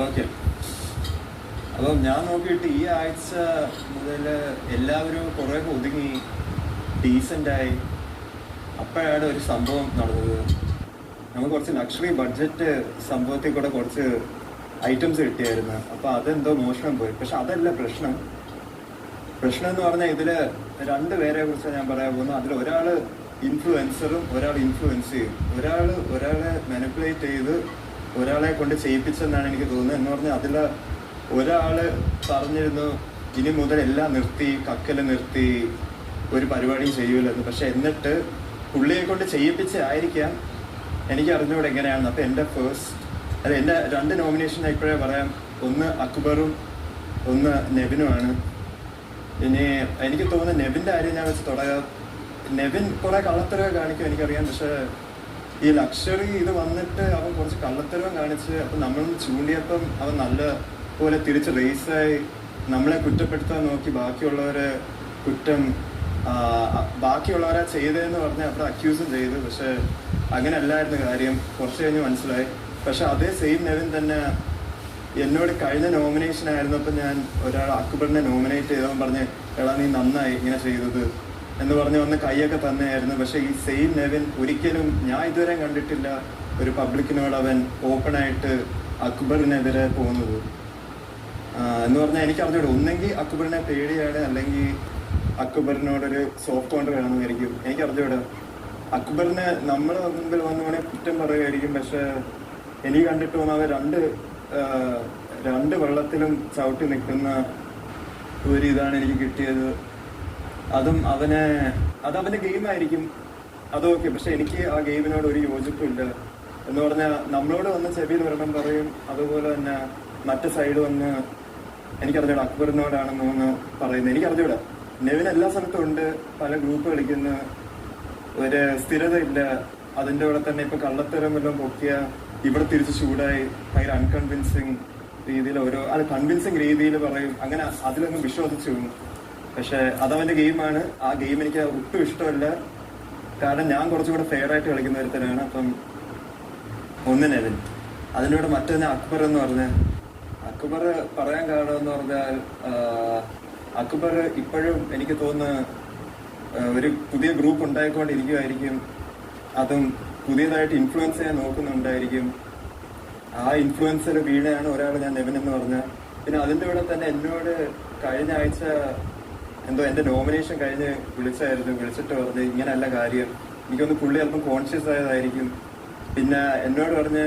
Okay. അപ്പം ഞാൻ നോക്കിയിട്ട് ഈ ആഴ്ച മുതൽ എല്ലാവരും കുറേ ഒതുങ്ങി ഡീസൻ്റായി. അപ്പോഴാണ് ഒരു സംഭവം നടന്നത്. നമുക്ക് കുറച്ച് ലക്ഷറി ബഡ്ജറ്റ് സംഭവത്തിൽ കൂടെ കുറച്ച് ഐറ്റംസ് കിട്ടിയായിരുന്നു. അപ്പോൾ അതെന്തോ മോഷണം പോയി. പക്ഷെ അതല്ല പ്രശ്നം. പ്രശ്നം എന്ന് പറഞ്ഞാൽ ഇതിൽ രണ്ട് പേരെ കുറിച്ച് ഞാൻ പറയാൻ പോകുന്നു. അതിൽ ഒരാൾ ഇൻഫ്ലുവൻസറും ഒരാൾ ഇൻഫ്ലുവൻസ് ചെയ്യും. ഒരാളെ മാനിപ്പുലേറ്റ് ചെയ്ത് ഒരാളെ കൊണ്ട് ചെയ്യിപ്പിച്ചെന്നാണ് എനിക്ക് തോന്നുന്നത്. എന്ന് പറഞ്ഞാൽ അതിൽ ഒരാൾ പറഞ്ഞിരുന്നു ഇനി മുതൽ എല്ലാം നിർത്തി, കക്കല് നിർത്തി, ഒരു പരിപാടിയും ചെയ്യൂലെന്ന്. പക്ഷെ എന്നിട്ട് പുള്ളിയെ കൊണ്ട് ചെയ്യിപ്പിച്ചായിരിക്കാം, എനിക്ക് അറിഞ്ഞുകൂടെ എങ്ങനെയാണെന്ന്. അപ്പം എൻ്റെ രണ്ട് നോമിനേഷൻ ഇപ്പോഴേ പറയാം. ഒന്ന് അക്ബറും ഒന്ന് നെവിനുമാണ്. ഇനി എനിക്ക് തോന്നുന്നു നെവിൻ്റെ കാര്യം ഞാൻ വെച്ച് തുടങ്ങാം. നെവിൻ കുറെ കള്ളത്തരവ് കാണിക്കും, എനിക്കറിയാം. പക്ഷെ ഈ ലക്ഷറി ഇത് വന്നിട്ട് അവൻ കുറച്ച് കള്ളത്തരവും കാണിച്ച് അപ്പം നമ്മൾ ചൂണ്ടിയപ്പം അവൻ നല്ല പോലെ തിരിച്ച് റേസായി നമ്മളെ കുറ്റപ്പെടുത്താൻ നോക്കി. ബാക്കിയുള്ളവരാ ചെയ്തതെന്ന് പറഞ്ഞാൽ അവിടെ അക്യൂസും ചെയ്തു. പക്ഷെ അങ്ങനെ അല്ലായിരുന്നു കാര്യം. കുറച്ച് കഴിഞ്ഞ് മനസ്സിലായി. പക്ഷെ അതേ സെയിം നെവിൻ തന്നെ എന്നോട് കഴിഞ്ഞ നോമിനേഷൻ ആയിരുന്നപ്പോൾ ഞാൻ ഒരാൾ അക്ബറിനെ നോമിനേറ്റ് ചെയ്തവൻ പറഞ്ഞ് എടാ നീ നന്നായി ഇങ്ങനെ ചെയ്തത് എന്ന് പറഞ്ഞ് വന്ന് കൈയൊക്കെ തന്നെയായിരുന്നു. പക്ഷെ ഈ സെയിം നെവിൻ ഒരിക്കലും ഞാൻ ഇതുവരെ കണ്ടിട്ടില്ല ഒരു പബ്ലിക്കിനോട് അവൻ ഓപ്പണായിട്ട് അക്ബറിനെതിരെ പോകുന്നത്. എന്ന് പറഞ്ഞാൽ എനിക്ക് അറിഞ്ഞൂടെ, ഒന്നെങ്കിൽ അക്ബറിനെ പേടിയാണ്, അല്ലെങ്കിൽ അക്ബറിനോടൊരു സോഫ്റ്റ് കോൺട്രി വേണമെന്നായിരിക്കും. എനിക്ക് അറിഞ്ഞൂടെ. അക്ബറിനെ നമ്മുടെ മുമ്പിൽ വന്നുകൊണ്ടേ കുറ്റം പറയുമായിരിക്കും. പക്ഷെ എനിക്ക് കണ്ടിട്ട് തോന്നുന്നു അവർ രണ്ട് വെള്ളത്തിലും ചവിട്ടി നിൽക്കുന്ന ഒരു ഇതാണ് എനിക്ക് കിട്ടിയത്. അതവൻ്റെ ഗെയിമായിരിക്കും, അതൊക്കെ. പക്ഷെ എനിക്ക് ആ ഗെയിമിനോട് ഒരു യോജിപ്പില്ല. എന്ന് പറഞ്ഞാൽ നമ്മളോട് വന്ന് ചെവിയിൽ വരണം പറയും, അതുപോലെ തന്നെ മറ്റേ സൈഡ് വന്ന് എനിക്കറിഞ്ഞൂടെ അക്ബറിനോടാണെന്ന് പറയുന്നത്. എനിക്കറിഞ്ഞൂടെ. നെവിൻ എല്ലാ സ്ഥലത്തും ഉണ്ട്, പല ഗ്രൂപ്പ് കളിക്കുന്ന, ഒരു സ്ഥിരത ഇല്ല. അതിൻ്റെ കൂടെ തന്നെ ഇപ്പൊ കള്ളത്തരം എല്ലാം പൊക്കിയ ഇവിടെ തിരിച്ച് ചൂടായി ഭയങ്കര അൺകൺവിൻസിങ് രീതിയിൽ കൺവിൻസിങ് രീതിയിൽ പറയും. അങ്ങനെ അതിലൊന്നും വിശ്വസിച്ചു പോകും. പക്ഷെ അതവന്റെ ഗെയിമാണ്. ആ ഗെയിം എനിക്ക് ഒട്ടും ഇഷ്ടമല്ല. കാരണം ഞാൻ കുറച്ചുകൂടെ ഫെയർ ആയിട്ട് കളിക്കുന്ന ഒരുത്തനാണ്. അപ്പം ഒന്ന് നെവിൻ, അതിൻ്റെ കൂടെ മറ്റൊന്ന് അക്ബർ എന്ന് പറഞ്ഞ അക്ബർ പറയാൻ കാരണം എന്ന് പറഞ്ഞാൽ അക്ബർ ഇപ്പോഴും എനിക്ക് തോന്നുന്നു ഒരു പുതിയ ഗ്രൂപ്പ് ഉണ്ടായിക്കൊണ്ടിരിക്കുമായിരിക്കും. അതും പുതിയതായിട്ട് ഇൻഫ്ലുവൻസ് ചെയ്യാൻ നോക്കുന്നുണ്ടായിരിക്കും. ആ ഇൻഫ്ലുവൻസർ വീണയാണ് ഒരാൾ ഞാൻ നെവിൻ എന്ന് പറഞ്ഞ. പിന്നെ അതിൻ്റെ കൂടെ തന്നെ എന്നോട് കഴിഞ്ഞ ആഴ്ച എന്തോ എൻ്റെ നോമിനേഷൻ കഴിഞ്ഞ് വിളിച്ചിട്ട് പറഞ്ഞ് ഇങ്ങനെയല്ല കാര്യം. എനിക്കൊന്ന് പുള്ളി അല്പം കോൺഷ്യസ് ആയതായിരിക്കും. പിന്നെ എന്നോട് പറഞ്ഞ്